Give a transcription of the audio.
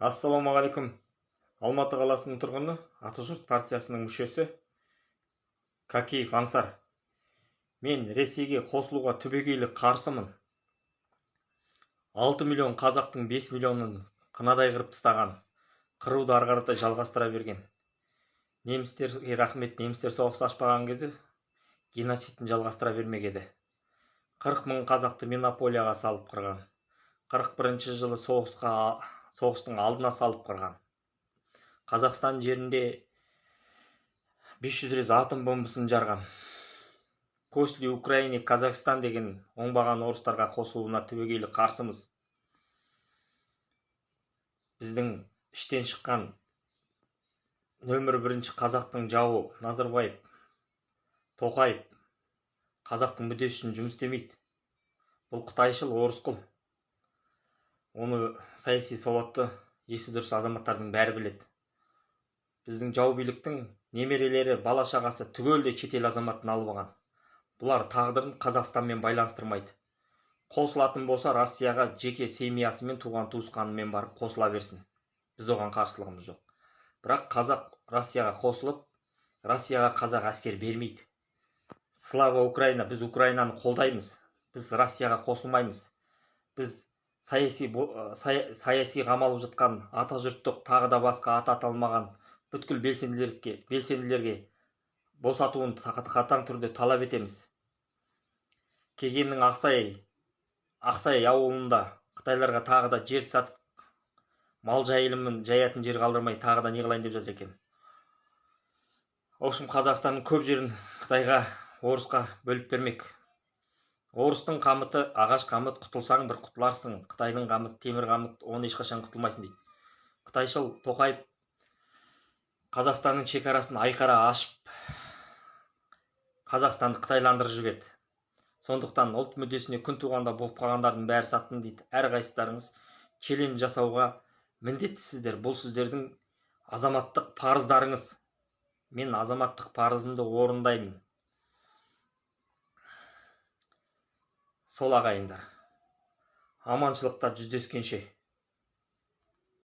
Ассалаумағалейкум. Алматы қаласының тұрғыны, Аты-жұрт партиясының мүшесі Какиев Аңсар. Мен Ресейге қосылуға түбегейлі қарсымын. 6 миллион қазақтың 5 миллионын қынадай қырып тастаған, қыруды ары қаратай жалғастыра берген. Немістерге рахмет, немістер соғыс ашпаған кезде геноцидін жалғастыра бермек еді. 40 мың қазақты монополияға салып қырған. 41 жылы соғыстың алдына салып қырған. Қазақстан жерінде 500 рет атом бомбасын жарған. После Украине Казахстан деген оңбаған орыстарға қосылуына түбегейлі қарсымыз. Біздің іштен шыққан нөмір бірінші қазақтың жауы Назарбаев, Тоқаев қазақтың мүддесі үшін жұмыс істемейді. Бұл қытайшыл, орысқыл. Оны саяси сауатты, есі дұрыс азаматтардың бәрі біледі. Біздің жау биліктің немерелері, бала-шағасы түгелде шетел азаматын алып алған. Бұлар тағдырын Қазақстанмен байланыстырмайды. Қосылатын болса, Россияға жеке семьясымен, туған туысқанымен барып қосыла берсін. Біз оған қарсылығымыз жоқ. Бірақ қазақ Россияға қосылып, Россияға қазақ әскер бермейді. Слава Украина, біз Украинаны қолдаймыз. Біз Россияға қосылмаймыз. Біз саяси қамалып жатқан атажұрттық, тағы да басқа аты аталмаған бүткіл белсенділерге босатуын қатаң түрде талап етеміз. Кегеннің Ақсай ауылында Қытайларға тағы да жер сатып, мал жайылымын жаятын жер қалдырмай тағы да не қылайын деп жатыр екен. Общем, Қазақстанның көп жерін Қытайға, орысқа бөліп бермек. Орыстың қамыты ағаш қамыт, құтылсаң бір құтыларсың. Қытайдың қамыты темір қамыт, оны ешқашан құтылмайсың дейді. Қытайшыл Тоқаев Қазақстанның шекарасын айқара ашып, Қазақстанды қытайландырып жіберді. Сондықтан ұлт мүддесіне күн туғанда болып қалғандардың бәрі саттым дейді. Әрқайсыларыңыз челлендж жасауға міндеттісіздер. Бұл сіздердің азаматтық парыздарыңыз. Мен азаматтық парызымды орындаймын. Сол ағайындар. Аманшылықта жүздескенше.